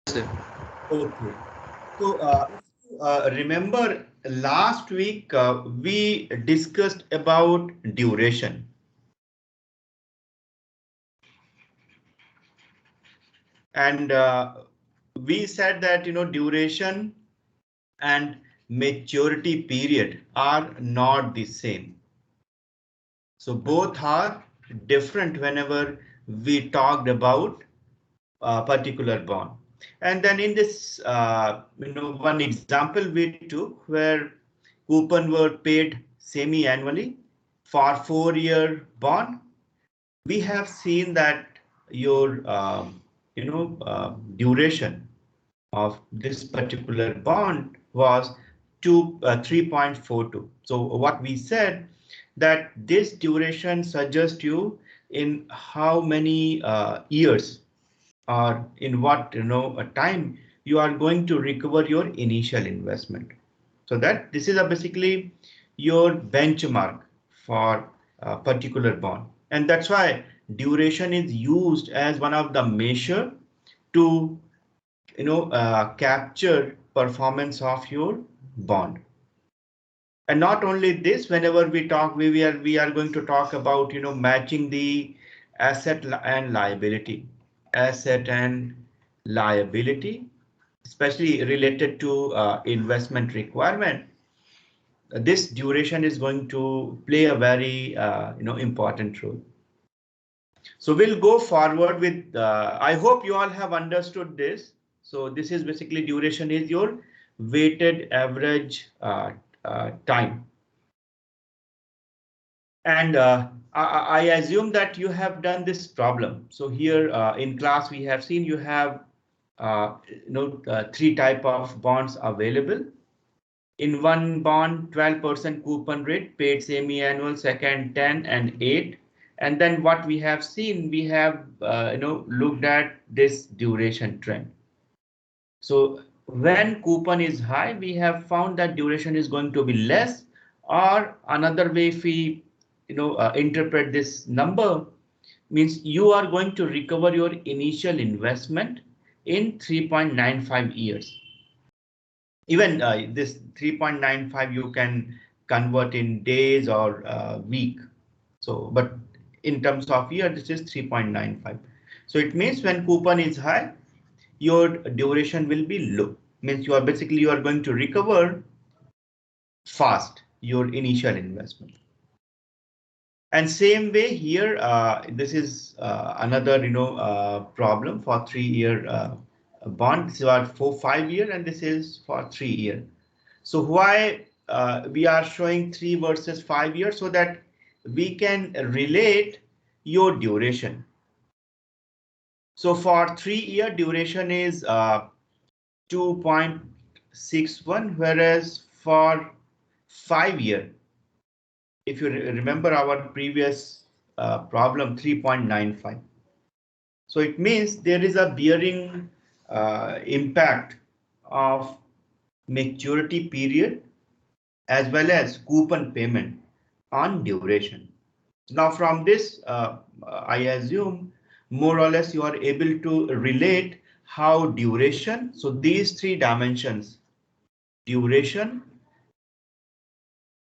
sir. Okay. So, if you remember last week, we discussed about duration, and we said that duration and maturity period are not the same. So both are different whenever we talked about a particular bond. And then in this, one example we took where coupon were paid semi-annually for 4-year bond. We have seen that your, duration of this particular bond was 3.42. So what we said that this duration suggests you in how many years or in what a time you are going to recover your initial investment. So that this is a basically your benchmark for a particular bond, and that's why duration is used as one of the measure to capture performance of your bond. And not only this, whenever we talk, we are going to talk about matching the and liability, asset and liability, especially related to investment requirement. This duration is going to play a very important role. So we'll go forward with, I hope you all have understood this. So this is basically duration is your weighted average time. And I assume that you have done this problem. So here in class, we have seen you have three type of bonds available. In one bond, 12% coupon rate paid semi-annual, second 10 and 8. And then what we have seen, we have looked at this duration trend. So when coupon is high, we have found that duration is going to be less, or another way if we interpret this number means you are going to recover your initial investment in 3.95 years. Even this 3.95 you can convert in days or week. So, but in terms of year, this is 3.95. So it means when coupon is high, your duration will be low. Means you are going to recover fast your initial investment. And same way here, this is another problem for 3-year bond. This is for 5-year, and this is for 3-year. So why we are showing 3 versus 5 years, so that we can relate your duration. So for 3-year duration is 2.61, whereas for 5-year, if you remember our previous problem, 3.95. So it means there is a bearing impact of maturity period as well as coupon payment on duration. Now from this, I assume more or less you are able to relate how duration, so these three dimensions, duration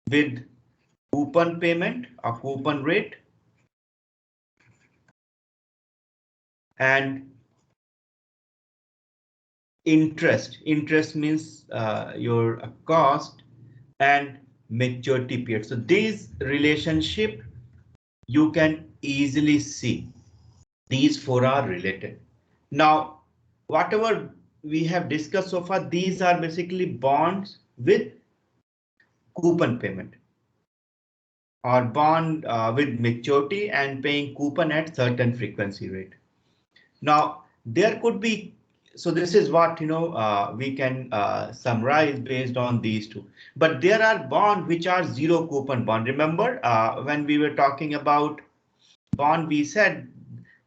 with coupon payment or coupon rate, and interest means your cost and maturity period. So these relationship you can easily see. These four are related. Now, whatever we have discussed so far, these are basically bonds with coupon payment or bond with maturity and paying coupon at certain frequency rate. Now, there could be, so this is what we can summarize based on these two. But there are bonds which are zero coupon bond. Remember when we were talking about bond, we said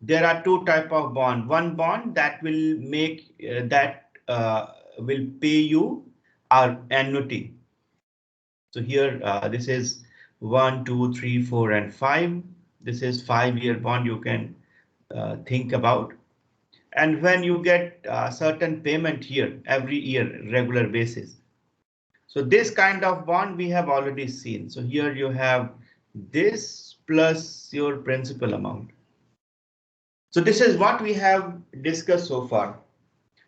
there are two type of bond. One bond that will make will pay you our annuity. So here this is 1, 2, 3, 4, and 5. This is 5-year bond you can think about. And when you get certain payment here every year, regular basis. So this kind of bond we have already seen. So here you have this plus your principal amount. So this is what we have discussed so far.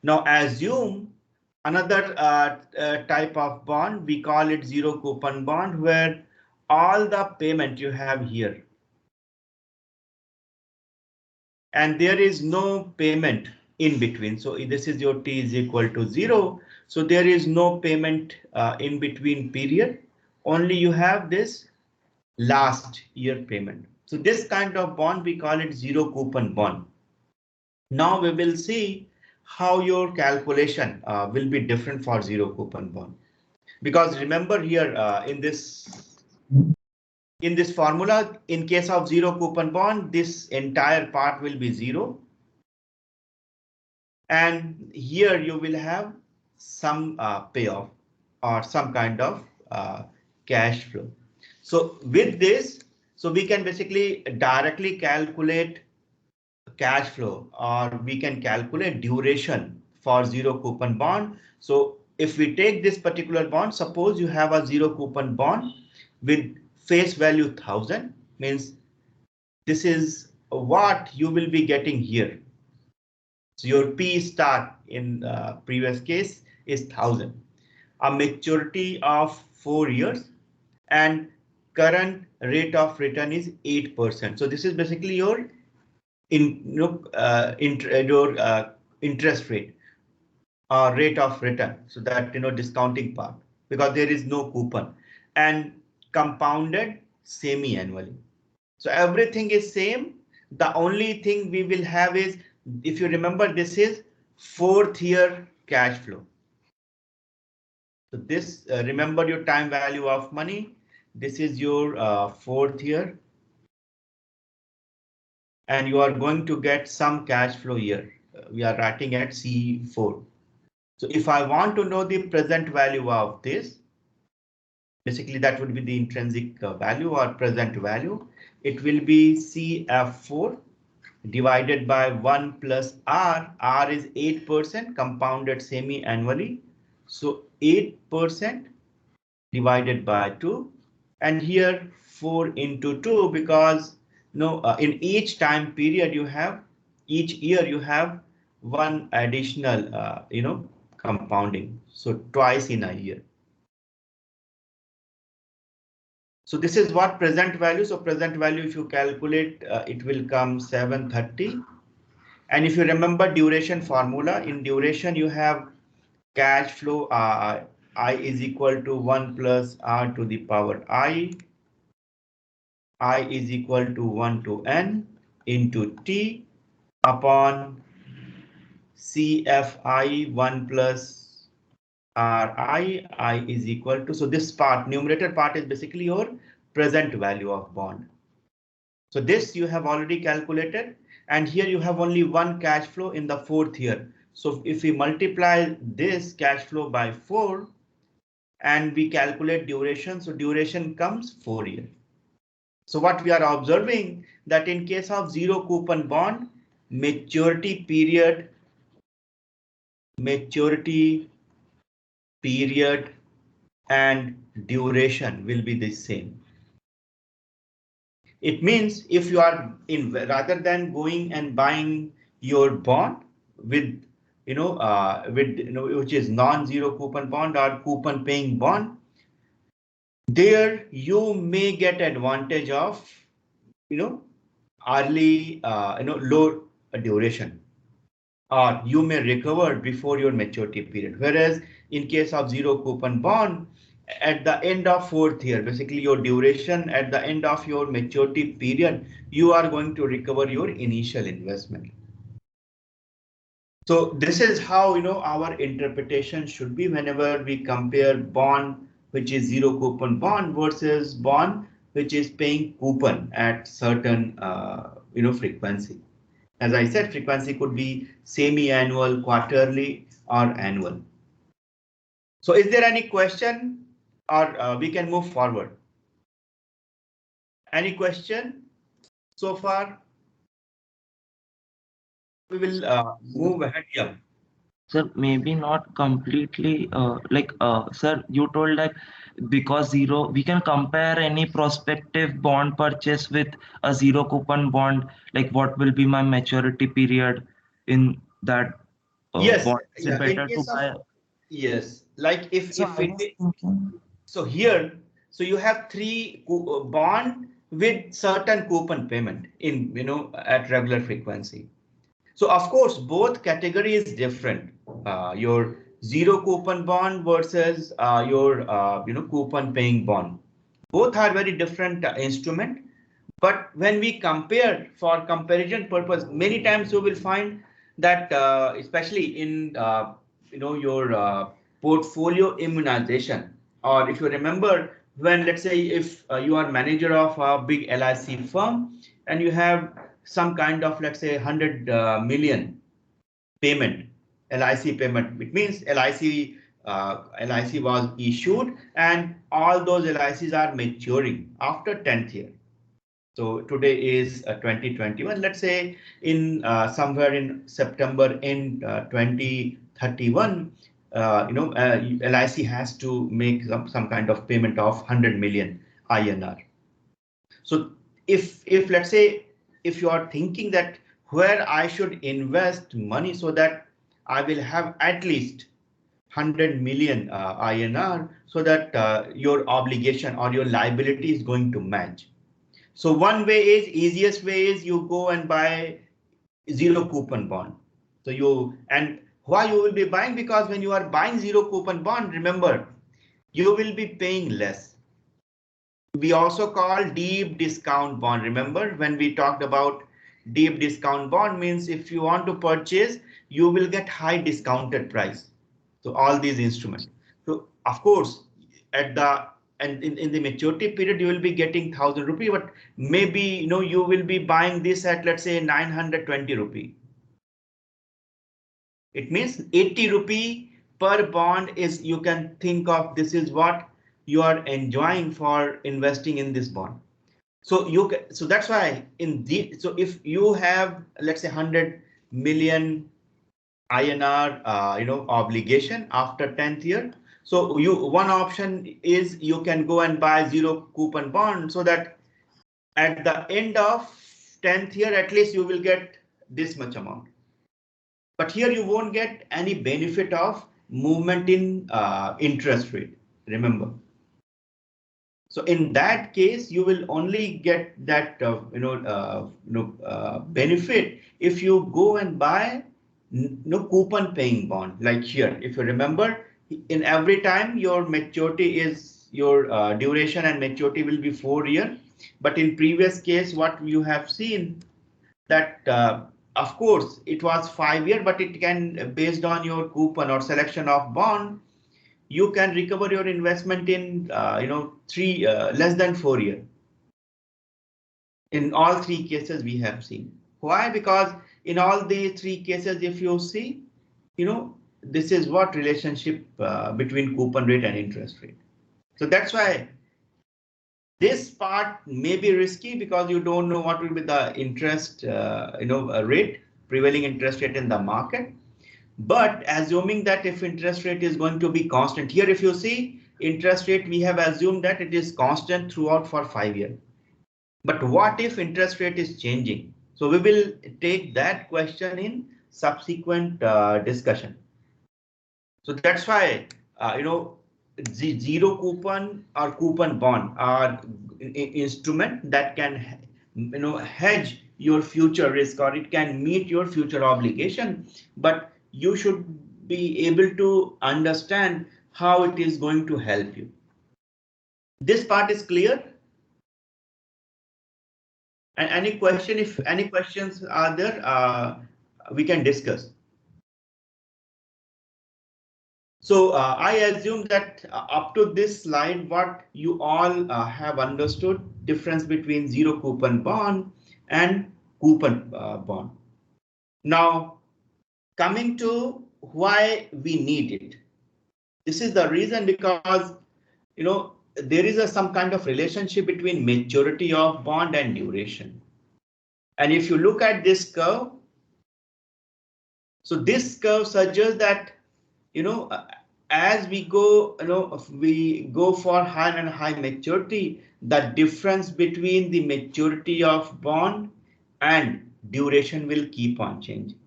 Now assume another type of bond, we call it zero coupon bond, where all the payment you have here and there is no payment in between. So this is your t is equal to 0. So there is no payment in between period. Only you have this last year payment. So this kind of bond we call it zero coupon bond. Now we will see how your calculation will be different for zero coupon bond. Because remember here in this formula, in case of zero coupon bond, this entire part will be 0. And here you will have some payoff or some kind of cash flow. So with this, so we can basically directly calculate cash flow, or we can calculate duration for zero coupon bond. So if we take this particular bond, suppose you have a zero coupon bond with face value 1000, means this is what you will be getting here. So your P start in previous case is 1000, a maturity of 4 years, and current rate of return is 8%. So this is basically your interest rate or rate of return. So that discounting part, because there is no coupon, and compounded semi-annually. So everything is same. The only thing we will have is, if you remember, this is 4th year cash flow. So this, remember your time value of money. This is your 4th year. And you are going to get some cash flow here. We are writing at C4. So if I want to know the present value of this, basically that would be the intrinsic value or present value. It will be CF4 divided by 1 plus R. R is 8% compounded semi-annually. So 8% divided by 2. And here 4 into 2, because in each time period you have, each year you have one additional compounding. So twice in a year. So this is what present value. So present value, if you calculate, it will come 730. And if you remember duration formula, in duration you have cash flow I is equal to 1 plus R to the power I is equal to 1 to N into T upon CFI 1 plus I is equal to, so this part, numerator part, is basically your present value of bond. So this you have already calculated, and here you have only one cash flow in the 4th year. So if we multiply this cash flow by 4 and we calculate duration, so duration comes 4 years. So what we are observing, that in case of zero coupon bond, maturity period and duration will be the same. It means if you are rather than going and buying your bond with which is non-zero coupon bond or coupon paying bond, there you may get advantage of early low duration, or you may recover before your maturity period. Whereas in case of zero coupon bond, at the end of 4th year, basically your duration, at the end of your maturity period, you are going to recover your initial investment. So this is how our interpretation should be whenever we compare bond which is zero coupon bond versus bond which is paying coupon at certain frequency. As I said, frequency could be semi-annual, quarterly, or annual. So is there any question, or we can move forward? Any question so far? We will move ahead here. Sir, maybe not completely. Sir, you told that because zero, we can compare any prospective bond purchase with a zero coupon bond. Like, what will be my maturity period in that Yes, bond? Is it yeah. In better to case of buy? yes, like So if I it was thinking. so here, so you have three bond with certain coupon payment in at regular frequency. So of course, both category is different. Your zero coupon bond versus your coupon paying bond. Both are very different instrument. But when we compare for comparison purpose, many times you will find that especially in your portfolio immunization, or if you remember when let's say if you are manager of a big LIC firm and you have some kind of let's say 100 million payment, LIC payment. It means LIC was issued and all those LICs are maturing after 10th year. So today is 2021. Let's say in somewhere in September in 2031, LIC has to make some kind of payment of 100 million INR. So if let's say if you are thinking that where I should invest money so that I will have at least 100 million INR so that your obligation or your liability is going to match. So one way is easiest way is you go and buy zero coupon bond. So and why you will be buying, because when you are buying zero coupon bond, remember you will be paying less. We also call deep discount bond. Remember when we talked about deep discount bond means if you want to purchase, you will get high discounted price. So all these instruments. So of course, at the and in the maturity period, you will be getting 1,000 rupee, but maybe you will be buying this at let's say 920 rupee. It means 80 rupee per bond is you can think of this is what you are enjoying for investing in this bond. So so that's why so if you have let's say 100 million INR obligation after 10th year. So one option is you can go and buy zero coupon bond so that at the end of 10th year at least you will get this much amount. But here you won't get any benefit of movement in interest rate. Remember. So in that case, you will only get that benefit if you go and buy no coupon paying bond. Like here, if you remember, in every time your maturity is your duration and maturity will be 4 years. But in previous case, what you have seen that of course it was 5 years, but it can based on your coupon or selection of bond you can recover your investment in three less than 4 years. In all three cases we have seen. Why? Because in all the three cases, if you see, this is what relationship between coupon rate and interest rate. So that's why this part may be risky because you don't know what will be the interest rate, prevailing interest rate in the market. But assuming that if interest rate is going to be constant, here if you see interest rate, we have assumed that it is constant throughout for 5 years. But what if interest rate is changing? So we will take that question in subsequent discussion. So that's why zero coupon or coupon bond are instrument that can hedge your future risk, or it can meet your future obligation, but you should be able to understand how it is going to help you. This part is clear. And any question, if any questions are there, we can discuss. So I assume that up to this slide, what you all have understood difference between zero coupon bond and coupon bond. Now, coming to why we need it. This is the reason because, there is some kind of relationship between maturity of bond and duration. And if you look at this curve, So this curve suggests that, as we go, we go for high and high maturity, the difference between the maturity of bond and duration will keep on changing.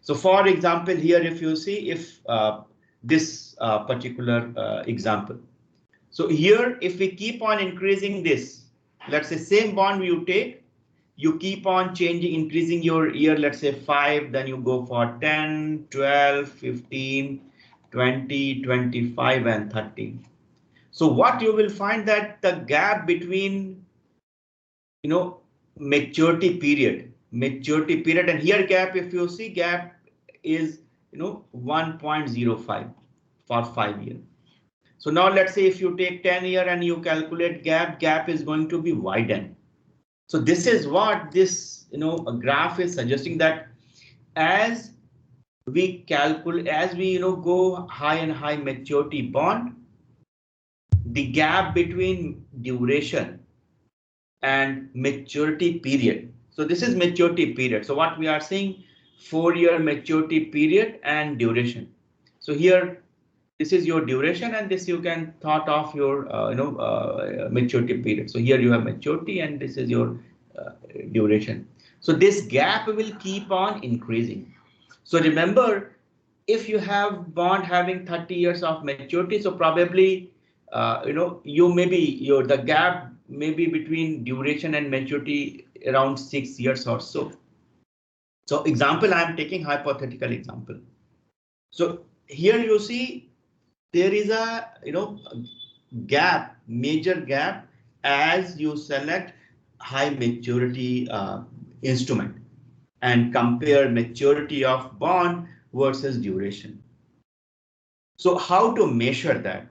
So for example, here, if you see, if this particular example. So here, if we keep on increasing this, let's say same bond you take, you keep on changing, increasing your year, let's say 5, then you go for 10, 12, 15, 20, 25, and 30. So what you will find that the gap between, maturity period, and here gap, if you see, gap is, 1.05 for 5 years. So now let's say if you take 10 year and you calculate gap is going to be widened. So this is what this, graph is suggesting, that as we calculate, as we, go high and high maturity bond, the gap between duration and maturity period. So this is maturity period. So what we are seeing, 4-year maturity period and duration. So here, this is your duration, and this you can thought of your maturity period. So here you have maturity, and this is your duration. So this gap will keep on increasing. So remember, if you have bond having 30 years of maturity, so probably you maybe the gap may be between duration and maturity around 6 years or so. So example, I am taking hypothetical example. So here you see there is a gap, major gap, as you select high maturity instrument and compare maturity of bond versus duration. So how to measure that?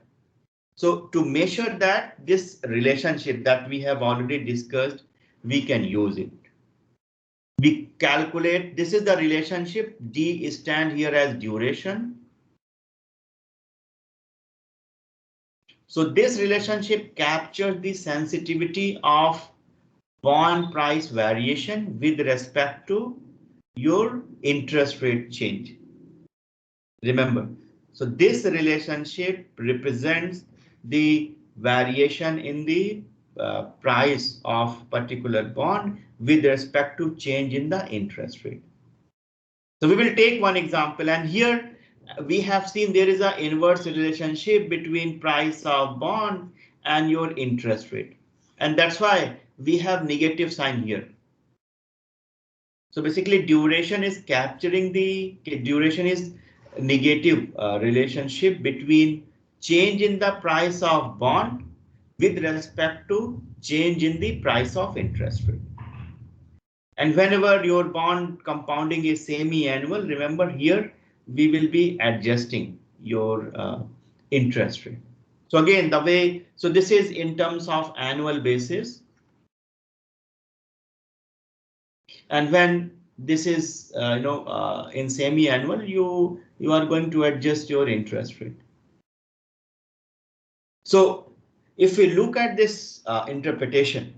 So to measure that, this relationship that we have already discussed, we can use it. We calculate, this is the relationship, D stand here as duration. So this relationship captures the sensitivity of bond price variation with respect to your interest rate change. Remember, so this relationship represents the variation in the price of particular bond with respect to change in the interest rate. So we will take one example, and here we have seen there is an inverse relationship between price of bond and your interest rate. And that's why we have negative sign here. So basically duration is capturing the duration is negative relationship between change in the price of bond with respect to change in the price of interest rate. And whenever your bond compounding is semi-annual, remember here we will be adjusting your interest rate. So again, the way, so this is in terms of annual basis. And when this is in semi-annual, you are going to adjust your interest rate. So if we look at this interpretation,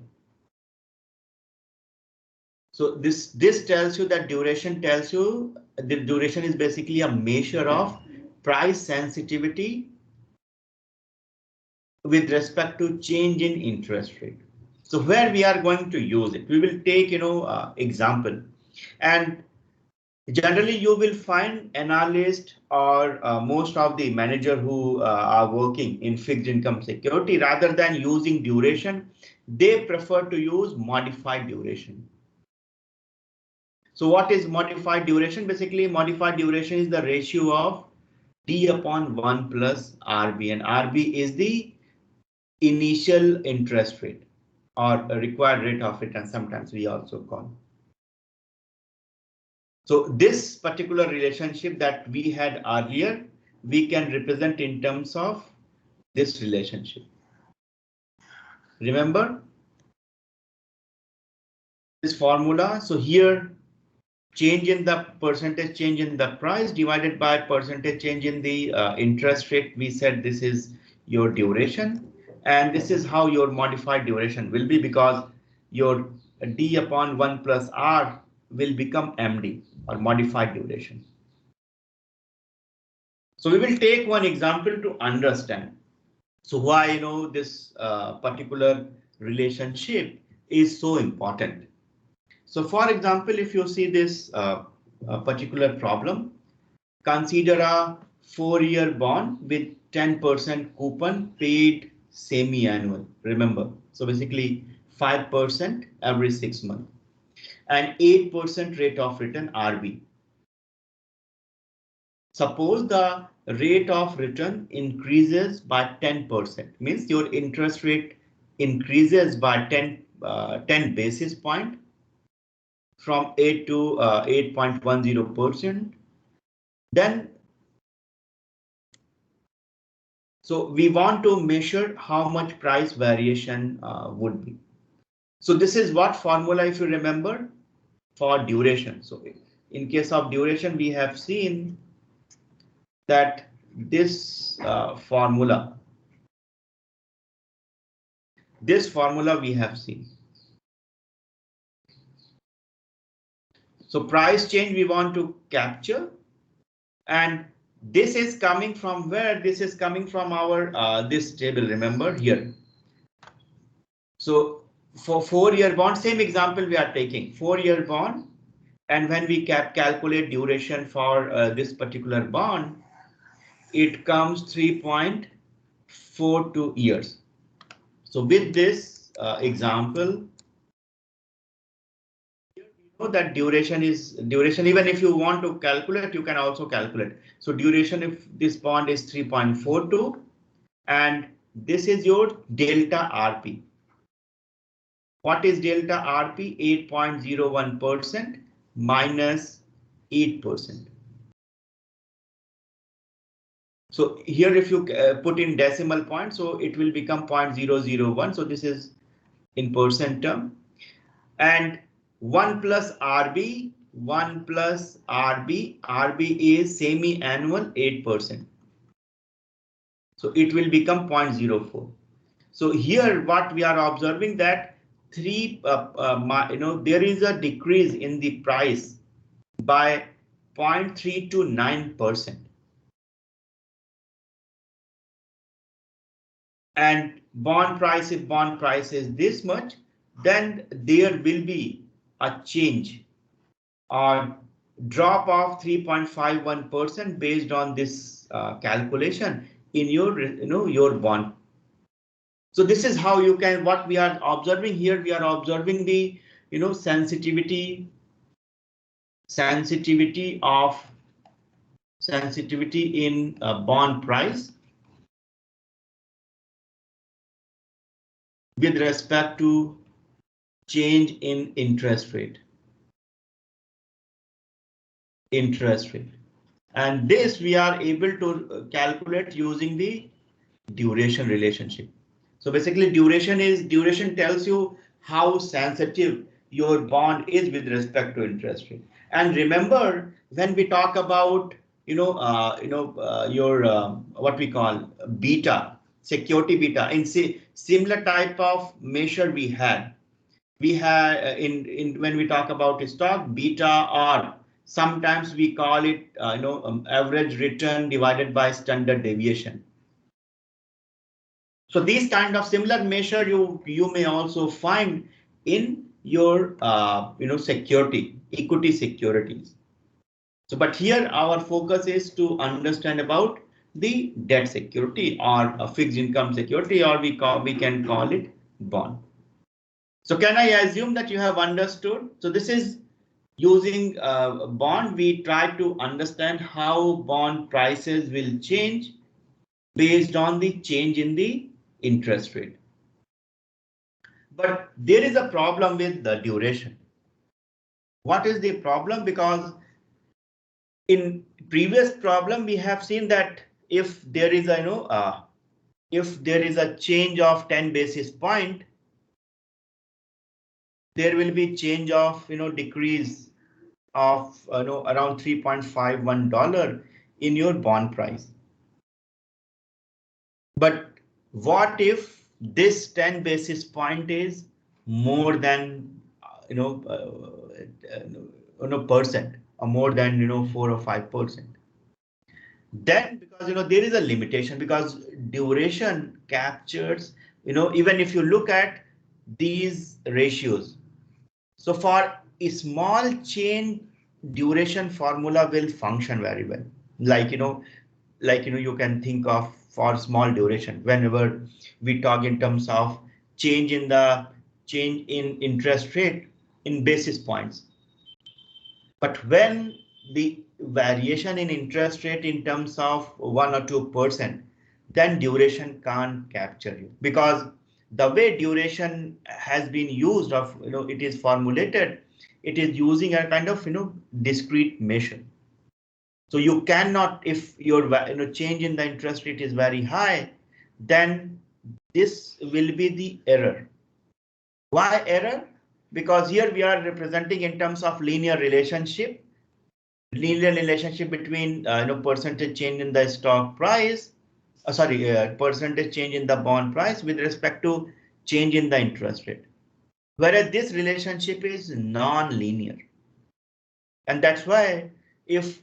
so this tells you that duration tells you the duration is basically a measure of price sensitivity with respect to change in interest rate. So where we are going to use it, we will take example, and generally you will find analyst or most of the manager who are working in fixed income security, rather than using duration, they prefer to use modified duration. So what is modified duration? Basically, modified duration is the ratio of D upon 1 plus RB, and RB is the initial interest rate or a required rate of return, sometimes we also call. So this particular relationship that we had earlier, we can represent in terms of this relationship. Remember this formula? So here, change in the percentage change in the price divided by percentage change in the interest rate. We said this is your duration, and this is how your modified duration will be, because your D upon 1 plus R will become MD. or modified duration. So we will take one example to understand. So why this particular relationship is so important. So for example, if you see this particular problem, consider a 4-year bond with 10% coupon paid semi-annual. Remember, so basically 5% every 6 months and 8% rate of return RB. Suppose the rate of return increases by 10%, means your interest rate increases by 10 basis point from 8 to 8.10%. Then, so we want to measure how much price variation would be. So this is what formula, if you remember, for duration. So in case of duration, we have seen that this formula we have seen. So price change we want to capture, and this is coming from where? This is coming from our this table, remember here. So for 4-year bond, same example we are taking 4-year bond, and when we calculate duration for this particular bond, it comes 3.42 years. So with this example, know that duration is duration. Even if you want to calculate, you can also calculate. So duration, if this bond is 3.42 and this is your delta RP. What is delta RP? 8.01% minus 8%. So here if you put in decimal point, so it will become 0.001. So this is in percent term. And 1 plus RB, RB is semi-annual 8%. So it will become 0.04. So here what we are observing that there is a decrease in the price by 0.329%. And bond price, if bond price is this much, then there will be a change or drop of 3.51% based on this calculation in your your bond. So this is how you can, what we are observing here, we are observing the sensitivity in bond price with respect to change in interest rate. And this we are able to calculate using the duration relationship. So basically duration tells you how sensitive your bond is with respect to interest rate. And remember, when we talk about what we call beta, security beta, in similar type of measure we had in when we talk about stock beta, or sometimes we call it average return divided by standard deviation. So these kind of similar measure you may also find in your equity securities. So but here our focus is to understand about the debt security or a fixed income security, or we can call it bond. So can I assume that you have understood? So this is using bond. We try to understand how bond prices will change based on the change in the interest rate. But there is a problem with the duration. What is the problem? Because in previous problem we have seen that if there is a if there is a change of 10 basis point, there will be change of decrease of around $3.51 in your bond price. But what if this 10 basis point is more than percent? more than 4 or 5%. Then because there is a limitation, because duration captures, even if you look at these ratios, so for a small change, duration formula will function very well. Like you can think of for small duration whenever we talk in terms of change in interest rate in basis points. But when the variation in interest rate in terms of 1 or 2%, then duration can't capture you, because the way duration has been used, of it is formulated, it is using a kind of discrete measure. So you cannot, if your change in the interest rate is very high, then this will be the error. Why error? Because here we are representing in terms of linear relationship between percentage change in the stock price, percentage change in the bond price with respect to change in the interest rate. Whereas this relationship is non-linear. And that's why if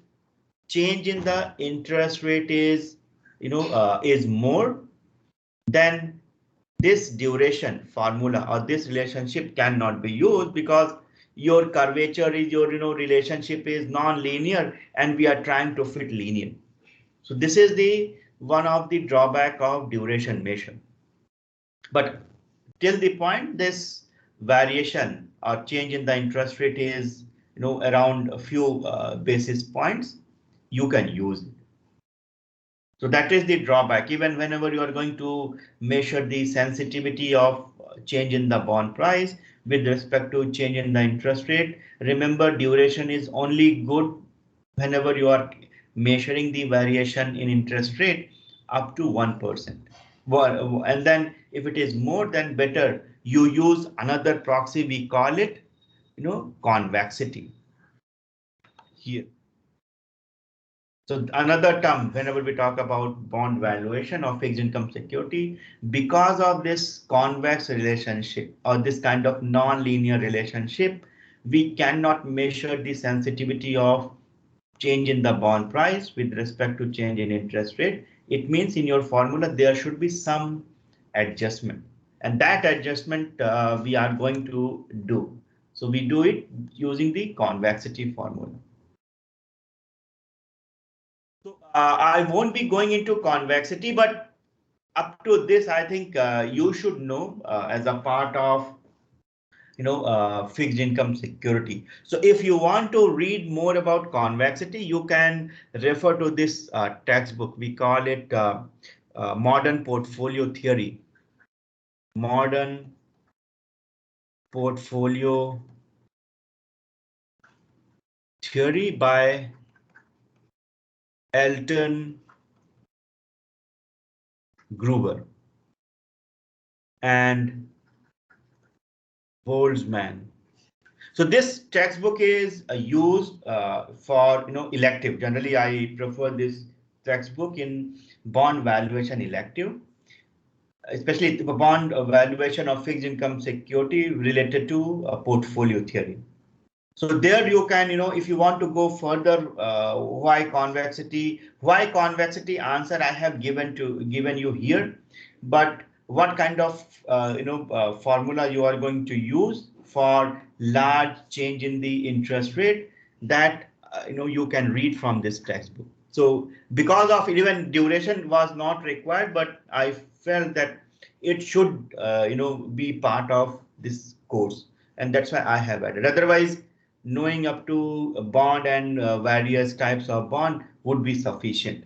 change in the interest rate is, is more, then this duration formula or this relationship cannot be used, because your curvature is your relationship is non-linear and we are trying to fit linear. So this is the one of the drawback of duration measure. But till the point this variation or change in the interest rate is around a few basis points, you can use it. So that is the drawback. Even whenever you are going to measure the sensitivity of change in the bond price with respect to change in the interest rate, remember duration is only good whenever you are measuring the variation in interest rate up to 1%. And then if it is more, than better, you use another proxy, we call it convexity here. So another term, whenever we talk about bond valuation of fixed income security, because of this convex relationship or this kind of non-linear relationship, we cannot measure the sensitivity of change in the bond price with respect to change in interest rate. It means in your formula, there should be some adjustment, and that adjustment we are going to do. So we do it using the convexity formula. So I won't be going into convexity, but up to this, I think you should know as a part of fixed income security. So if you want to read more about convexity, you can refer to this textbook. We call it Modern Portfolio Theory. Modern Portfolio Theory by Elton Gruber and Boltzmann. So this textbook is used for elective. Generally, I prefer this textbook in bond valuation elective, especially the bond valuation of fixed income security related to portfolio theory. So there you can, if you want to go further, why convexity answer I have given you here, but what kind of formula you are going to use for large change in the interest rate, that you can read from this textbook. So because of even duration was not required, but I felt that it should be part of this course, and that's why I have added. Otherwise, knowing up to a bond and various types of bond would be sufficient.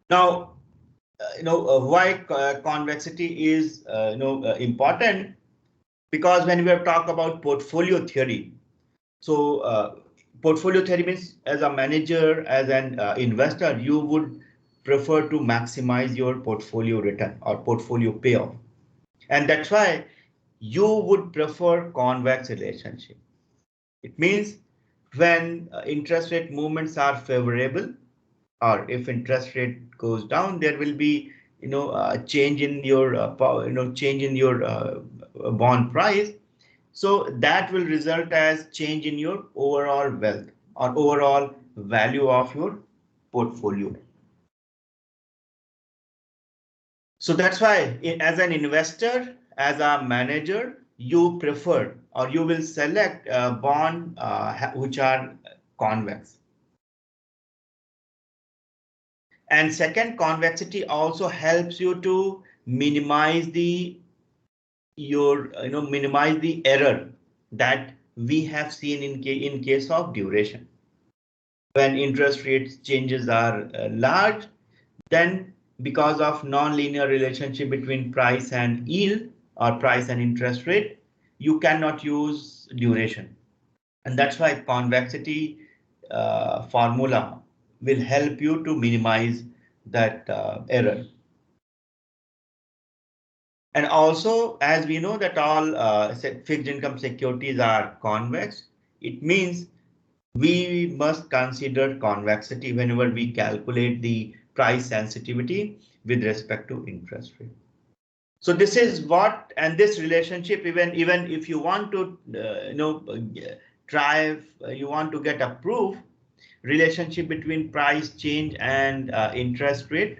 Now, why convexity is important, because when we talk about portfolio theory, so portfolio theory means as a manager, as an investor, you would prefer to maximize your portfolio return or portfolio payoff, and that's why you would prefer convex relationship. It means when interest rate movements are favorable, or if interest rate goes down, there will be change in your change in your bond price. So that will result as change in your overall wealth or overall value of your portfolio. So that's why as an investor, as a manager, you prefer or you will select a bond which are convex. And second, convexity also helps you to minimize minimize the error that we have seen in case of duration. When interest rates changes are large, then because of non-linear relationship between price and yield or price and interest rate, you cannot use duration. And that's why convexity formula will help you to minimize that error. And also, as we know that all fixed income securities are convex, it means we must consider convexity whenever we calculate the price sensitivity with respect to interest rate. So this is what, and this relationship, even if you want to you want to get a proof relationship between price change and interest rate.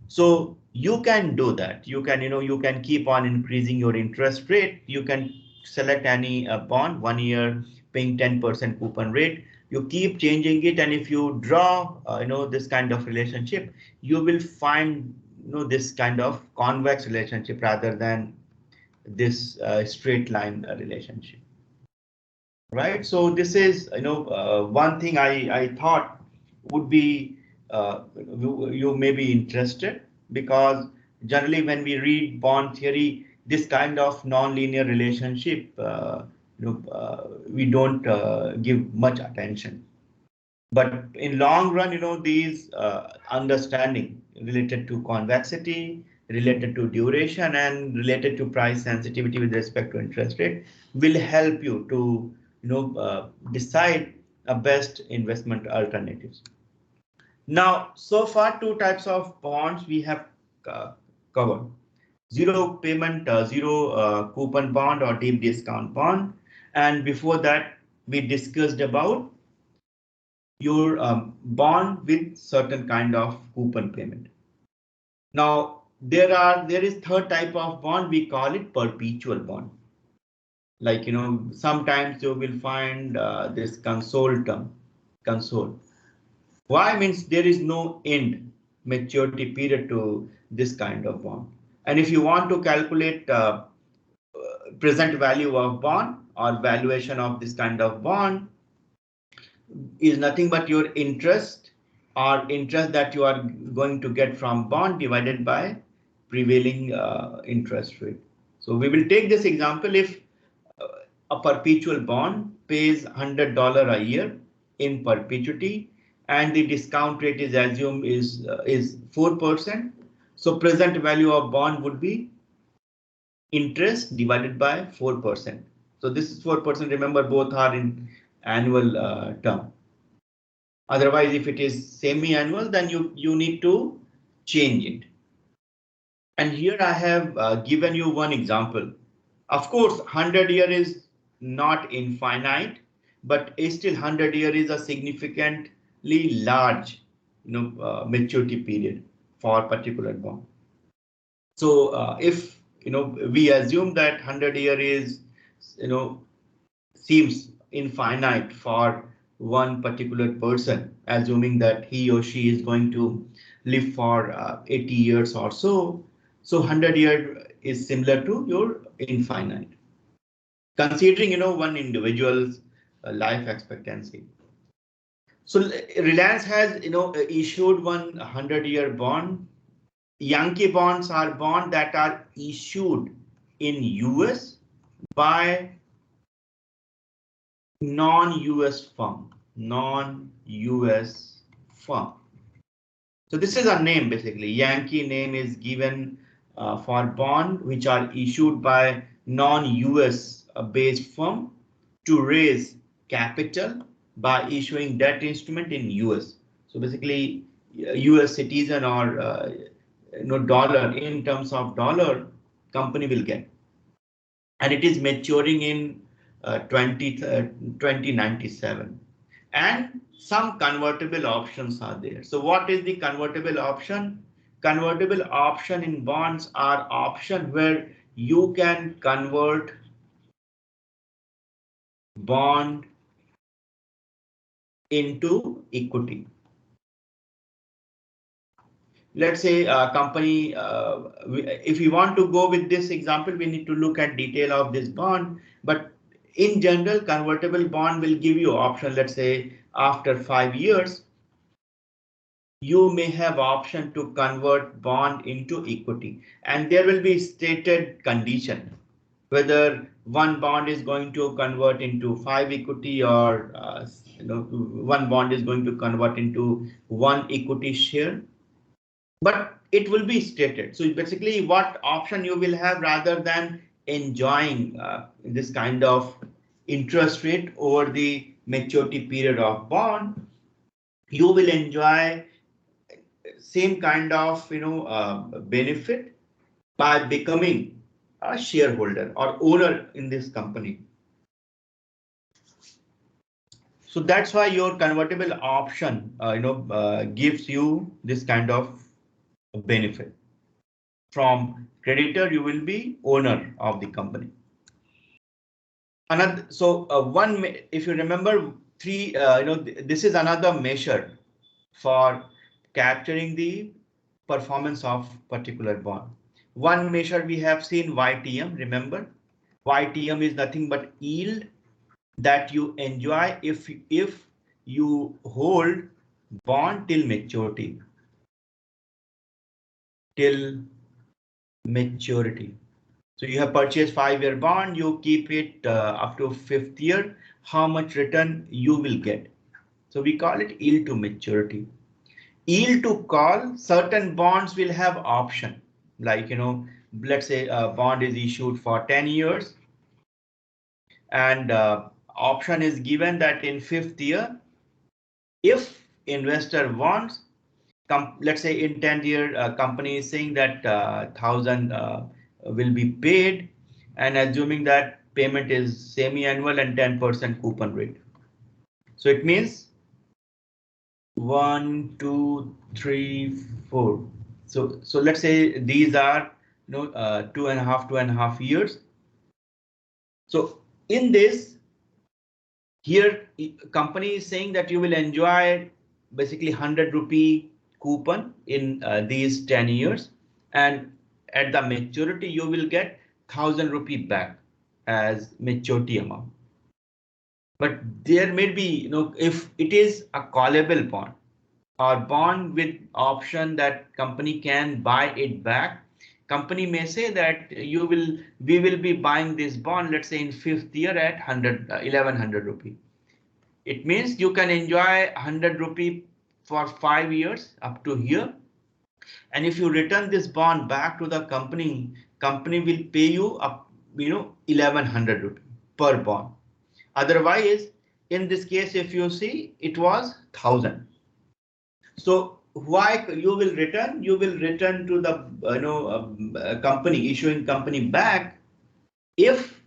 So you can do that. You can you can keep on increasing your interest rate. You can select any bond 1 year paying 10% coupon rate. You keep changing it, and if you draw this kind of relationship, you will find this kind of convex relationship rather than this straight line relationship. Right. So this is one thing I thought would be you may be interested, because generally when we read bond theory, this kind of non-linear relationship we don't give much attention. But in long run, these understanding related to convexity, related to duration, and related to price sensitivity with respect to interest rate will help you to decide a best investment alternatives. Now, so far, two types of bonds we have covered: zero payment, zero coupon bond or deep discount bond. And before that, we discussed about your bond with certain kind of coupon payment. Now, there is third type of bond, we call it perpetual bond. Like, sometimes you will find this console term, console. Why? Means there is no end maturity period to this kind of bond. And if you want to calculate present value of bond or valuation of this kind of bond, is nothing but your interest or interest that you are going to get from bond divided by prevailing interest rate. So we will take this example. If a perpetual bond pays $100 a year in perpetuity, and the discount rate is assumed is 4%. So present value of bond would be interest divided by 4%. So this is 4%. Remember, both are in annual term. Otherwise, if it is semi-annual, then you need to change it. And here I have given you one example. Of course, 100-year is not infinite, but still 100-year is a significantly large maturity period for a particular bond. So if we assume that 100-year is seems infinite for one particular person, assuming that he or she is going to live for 80 years or so. So 100-year is similar to your infinite, considering one individual's life expectancy. So Reliance has issued one 100-year bond. Yankee bonds are bonds that are issued in US by non-US firm. So this is a name, basically. Yankee name is given for bond which are issued by non-US based firm to raise capital by issuing debt instrument in US. So basically, US citizen or dollar, in terms of dollar, company will get, and it is maturing in 2097. And some convertible options are there. So what is the convertible option? Convertible option in bonds are option where you can convert bond into equity. Let's say a company, if we want to go with this example, we need to look at detail of this bond. But in general, convertible bond will give you option. Let's say after 5 years, you may have option to convert bond into equity, and there will be stated condition whether one bond is going to convert into 5 equity or one bond is going to convert into 1 equity share. But it will be stated. So basically what option you will have, rather than enjoying this kind of interest rate over the maturity period of bond, you will enjoy same kind of benefit by becoming a shareholder or owner in this company. So that's why your convertible option gives you this kind of benefit. From creditor, you will be owner of the company. Another, so if you remember three, this is another measure for capturing the performance of particular bond. One measure we have seen YTM. Remember, YTM is nothing but yield that you enjoy if you hold bond till maturity. So you have purchased 5-year bond, you keep it up to 5th year, how much return you will get. So we call it yield to maturity. Yield to call, certain bonds will have option, like, let's say a bond is issued for 10 years and option is given that in 5th year, if investor wants, let's say in 10th year, company is saying that 1,000 will be paid, and assuming that payment is semi-annual and 10% coupon rate. So it means 1, 2, 3, 4. So let's say these are 2.5 years. So in this, here company is saying that you will enjoy basically 100 rupee coupon in these 10 years, and at the maturity you will get 1,000 rupee back as maturity amount. But there may be, if it is a callable bond or bond with option that company can buy it back, company may say that we will be buying this bond, let's say in 5th year at 1,100 rupee. It means you can enjoy 100 rupee for 5 years up to here. And if you return this bond back to the company will pay you up, 1,100 rupee per bond. Otherwise, in this case, if you see, it was 1,000. So why you will return? You will return to the company, issuing company back, if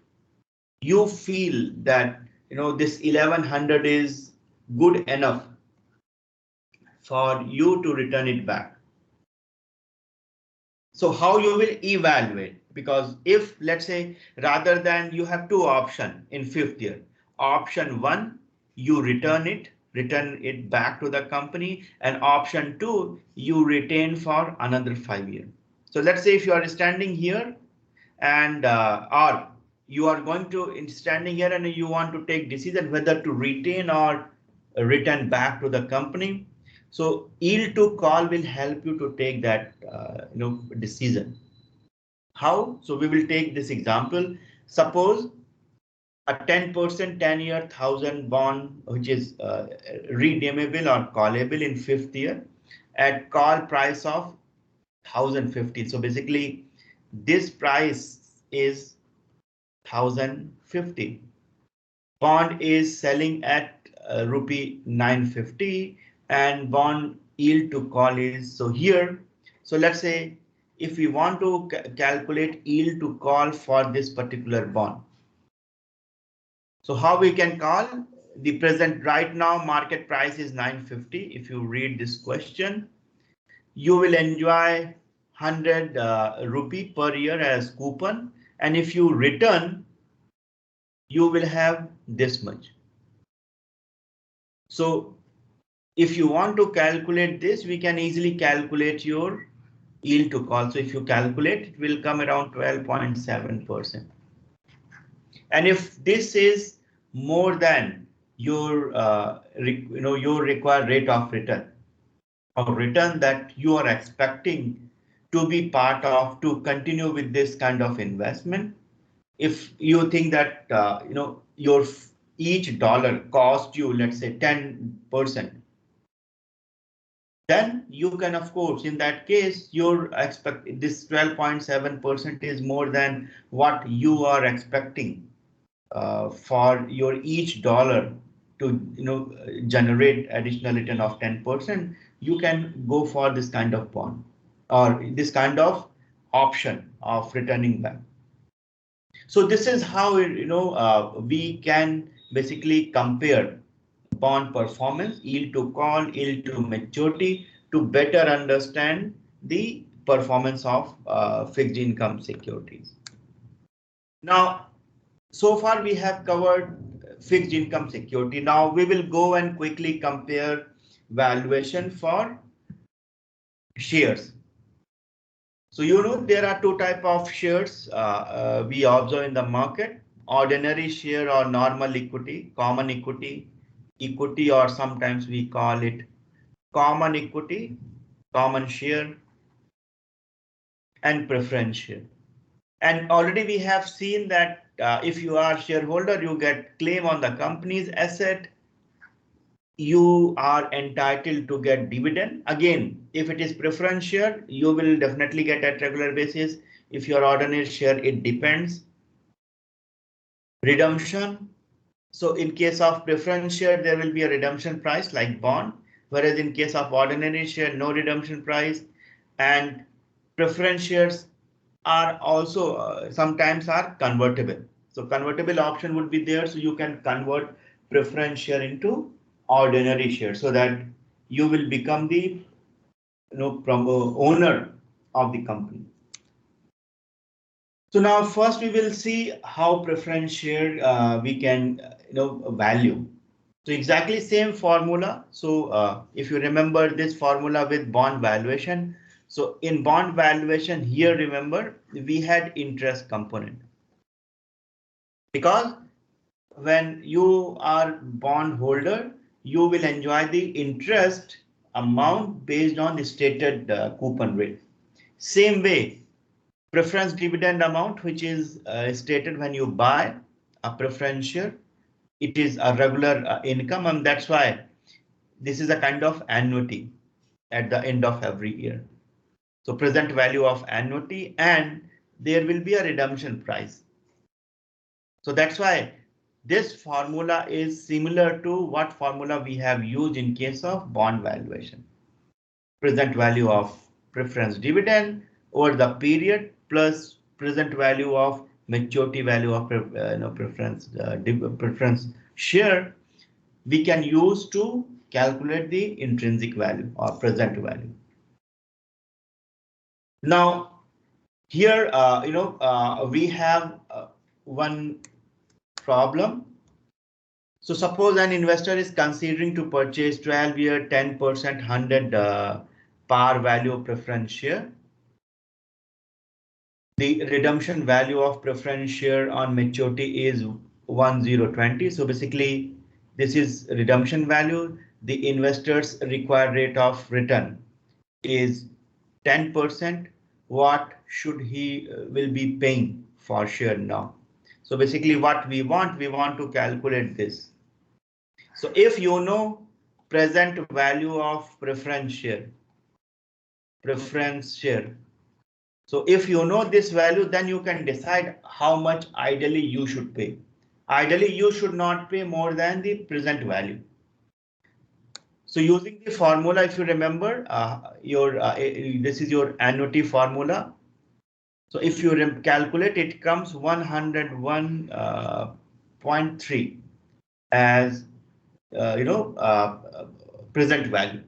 you feel that this 1,100 is good enough for you to return it back. So how you will evaluate? Because if, let's say, rather than, you have two options in 5th year, option 1, you return it back to the company, and option 2, you retain for another 5 years. So let's say if you are standing here and or you are going to standing here and you want to take decision whether to retain or return back to the company. So yield to call will help you to take that decision. How? So we will take this example. Suppose a 10% 10-year 1,000 bond, which is redeemable or callable in 5th year at call price of 1,050. So basically this price is 1,050. Bond is selling at rupee 950, and bond yield to call is, so here. So let's say if we want to calculate yield to call for this particular bond, So how we can call the present right now market price is 950. If you read this question, you will enjoy 100 rupee per year as coupon. And if you return, you will have this much. So if you want to calculate this, we can easily calculate your yield to call. So if you calculate, it will come around 12.7%. And if this is more than your your required rate of return or return that you are expecting to be part of to continue with this kind of investment, if you think that your each dollar cost you, let's say 10%, then you can, of course, in that case, your expect this 12.7% is more than what you are expecting for your each dollar to generate additional return of 10%. You can go for this kind of bond or this kind of option of returning back. So this is how we can basically compare bond performance, yield to call, yield to maturity, to better understand the performance of fixed income securities. Now, so far we have covered fixed income security. Now we will go and quickly compare valuation for shares. So there are two types of shares we observe in the market: ordinary share or normal equity, common equity, equity, or sometimes we call it common equity, common share, and preference share. And already we have seen that if you are shareholder, you get claim on the company's asset. You are entitled to get dividend. Again, if it is preference share, you will definitely get at regular basis. If you are ordinary share, it depends. Redemption. So in case of preference share, there will be a redemption price like bond, whereas in case of ordinary share, no redemption price. And preference shares are also sometimes are convertible. So convertible option would be there, so you can convert preference share into ordinary share so that you will become the owner of the company. So now first we will see how preference share we can value. So exactly same formula. So if you remember this formula with bond valuation. So in bond valuation here, remember we had interest component, because when you are bond holder, you will enjoy the interest amount based on the stated coupon rate. Same way, preference dividend amount, which is stated when you buy a preference share, it is a regular income, and that's why this is a kind of annuity at the end of every year. So present value of annuity, and there will be a redemption price. So that's why this formula is similar to what formula we have used in case of bond valuation. Present value of preference dividend over the period plus present value of maturity value of preference share, we can use to calculate the intrinsic value or present value. Now here we have one problem. So suppose an investor is considering to purchase 12-year 10% 100 par value preference share. The redemption value of preference share on maturity is 1020. So basically this is redemption value. The investor's required rate of return is 10%. What should he will be paying for share now? So basically what we want to calculate this. So if you know present value of preference share. So if you know this value, then you can decide how much ideally you should pay. Ideally, you should not pay more than the present value. So using the formula, if you remember, this is your annuity formula. So if you calculate, it comes 101.5 0.3 as present value.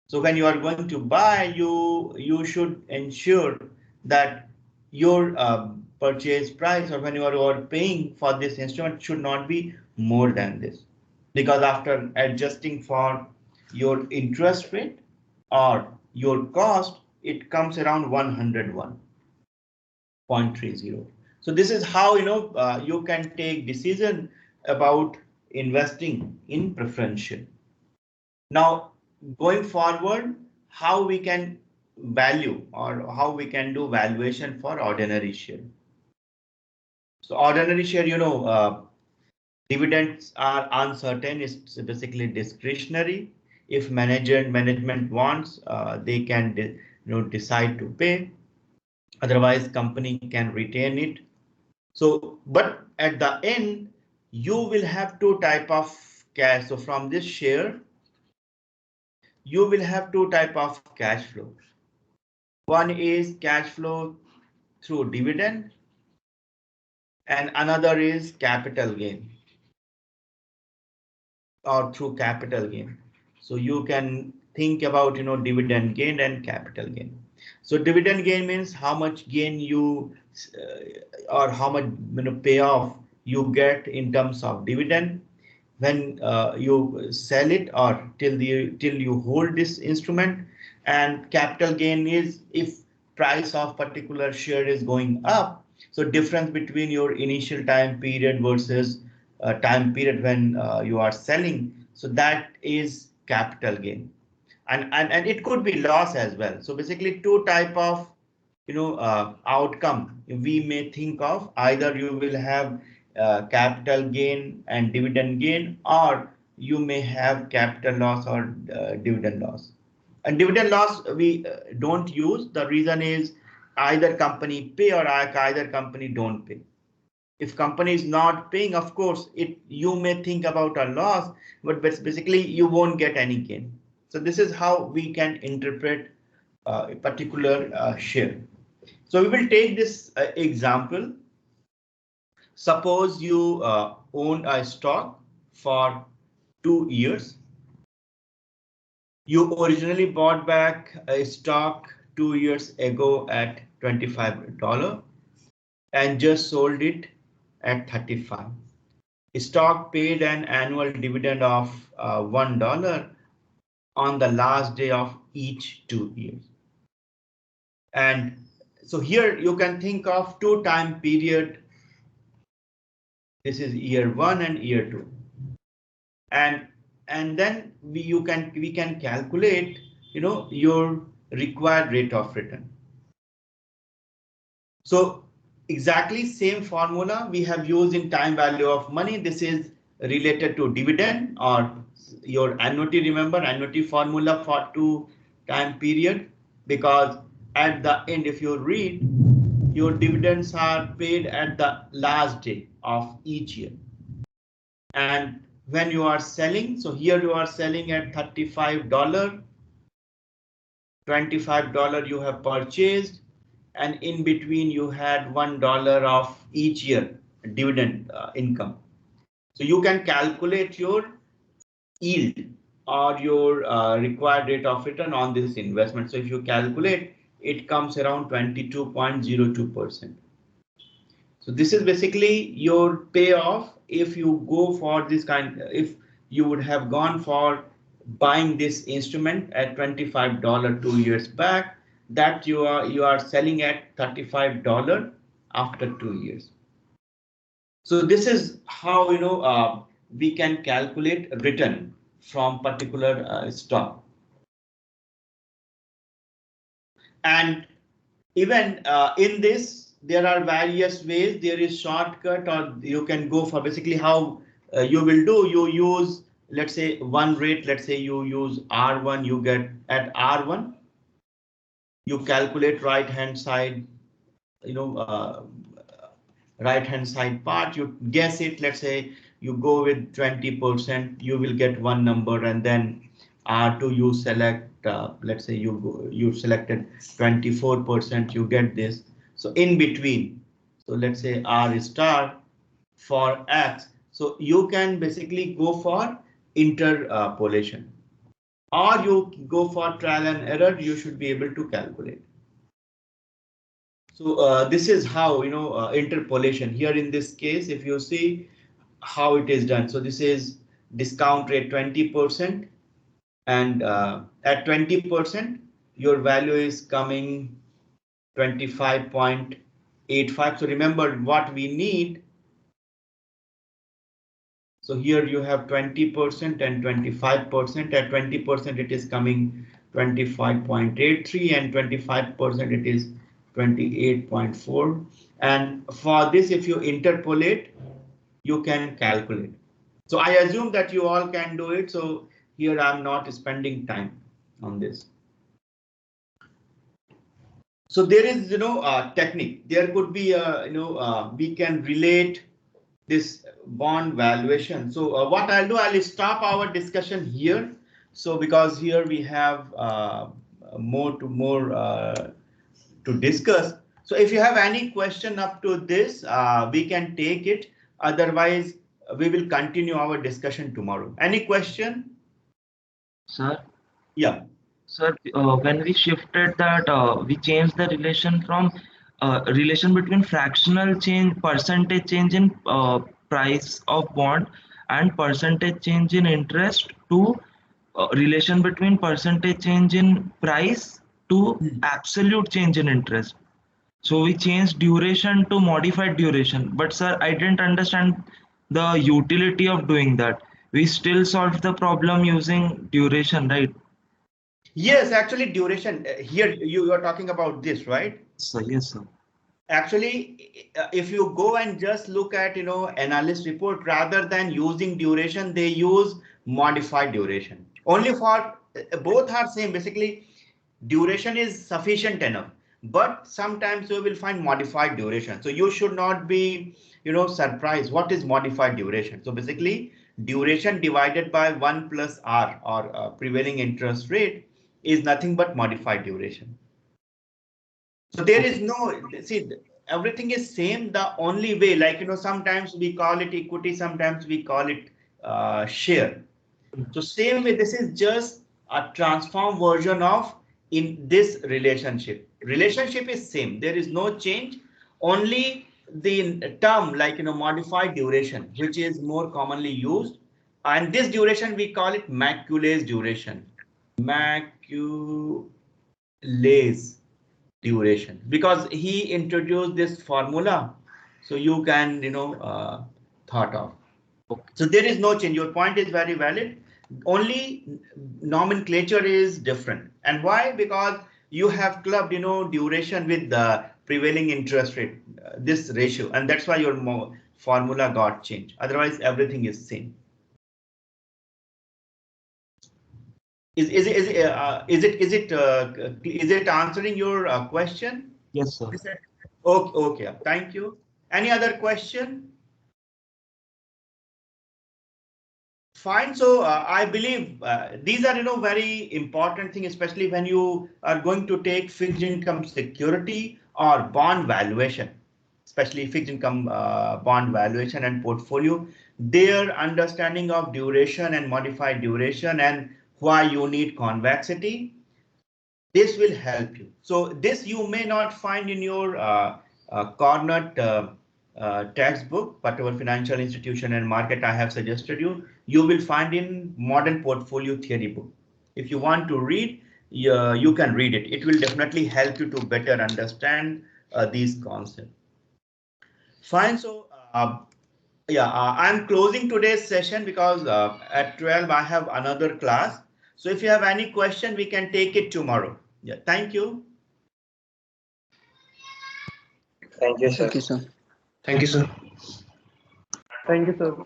So when you are going to buy, you should ensure that your purchase price, or when you are paying for this instrument, should not be more than this, because after adjusting for your interest rate or your cost, it comes around 101.30. So this is how you can take decision about investing in preferential. Now, going forward, how we can value, or how we can do valuation for ordinary share. So ordinary share, dividends are uncertain. It's basically discretionary. If management wants, they can decide to pay. Otherwise, company can retain it. So, but at the end, you will have two type of cash. So from this share, you will have two type of cash flows. One is cash flow through dividend, and another is capital gain, or through capital gain. So you can think about dividend gain and capital gain. So dividend gain means how much gain you or how much payoff you get in terms of dividend when you sell it, or till you hold this instrument. And capital gain is if price of particular share is going up. So difference between your initial time period versus time period when you are selling. So that is capital gain, and it could be loss as well. So basically two type of outcome we may think of. Either you will have capital gain and dividend gain, or you may have capital loss or dividend loss. And dividend loss we don't use. The reason is either company pay or either company don't pay. If company is not paying, of course, you may think about a loss, but basically you won't get any gain. So this is how we can interpret a particular share. So we will take this example. Suppose you own a stock for 2 years. You originally bought back a stock 2 years ago at $25 and just sold it at 35. Stock paid an annual dividend of $1 on the last day of each 2 years. And so here you can think of two time period. This is year 1 and year 2. And then we can calculate your required rate of return. So exactly same formula we have used in time value of money. This is related to dividend or your annuity. Remember annuity formula for 2 time period, because at the end, if you read, your dividends are paid at the last day of each year. And when you are selling, so here you are selling at $35, $25 you have purchased, and in between you had $1 of each year dividend income. So you can calculate your yield or your required rate of return on this investment. So if you calculate, it comes around 22.02%. So this is basically your payoff if you go for this if you would have gone for buying this instrument at $25 2 years back, that you are selling at $35 after 2 years. So this is how we can calculate a return from particular stock. And even in this, there are various ways. There is shortcut, or you can go for basically how you will do. You use, let's say, one rate. Let's say you use R1. You get at R1. You calculate right hand side, right hand side part. You guess it. Let's say you go with 20%. You will get one number, and then R2 you select. Let's say you selected 24%. You get this. So in between, so let's say R star for X. So you can basically go for interpolation, or you go for trial and error. You should be able to calculate. So this is how, interpolation here in this case, if you see how it is done. So this is discount rate 20%, and at 20% your value is coming 25.85. So remember what we need. So here you have 20% and 25%. At 20% it is coming 25.83, and 25% it is 28.4. And for this, if you interpolate, you can calculate. So I assume that you all can do it. So here I'm not spending time on this. So there is, a technique. There could be we can relate this bond valuation. So what I'll do, I'll stop our discussion here. So because here we have more to discuss. So if you have any question up to this, we can take it. Otherwise, we will continue our discussion tomorrow. Any question? Sir? Yeah. Sir, when we shifted that, we changed the relation from relation between fractional change, percentage change in price of bond and percentage change in interest to relation between percentage change in price to absolute change in interest. So we changed duration to modified duration. But sir, I didn't understand the utility of doing that. We still solved the problem using duration, right? Yes, actually duration here you are talking about this, right? So yes, sir. Actually, if you go and just look at, analyst report, rather than using duration, they use modified duration. Only for both are same. Basically, duration is sufficient enough, but sometimes you will find modified duration. So you should not be, surprised. What is modified duration? So basically, duration divided by 1 plus R, or prevailing interest rate, is nothing but modified duration. So there is no, see, everything is same. The only way, like, sometimes we call it equity, sometimes we call it share. So same way, this is just a transform version of in this relationship. Relationship is same. There is no change. Only the term, like, modified duration, which is more commonly used. And this duration, we call it Macaulay duration. Macaulay duration, because he introduced this formula, so you can thought of. So there is no change. Your point is very valid. Only nomenclature is different. And why? Because you have clubbed duration with the prevailing interest rate, this ratio, and that's why your formula got changed. Otherwise everything is same. Is it answering your question? Yes, sir. Okay. Thank you. Any other question? Fine. So I believe these are very important thing, especially when you are going to take fixed income security or bond valuation, especially fixed income bond valuation and portfolio. Their understanding of duration and modified duration and why you need convexity, this will help you. So this you may not find in your Cornett textbook, whatever financial institution and market I have suggested you will find in modern portfolio theory book. If you want to read, you can read it. It will definitely help you to better understand these concepts. Fine. So I'm closing today's session because at 12 I have another class. So if you have any question, we can take it tomorrow. Yeah, thank you. Thank you, sir. Thank you, sir. Thank you, sir. Thank you, sir.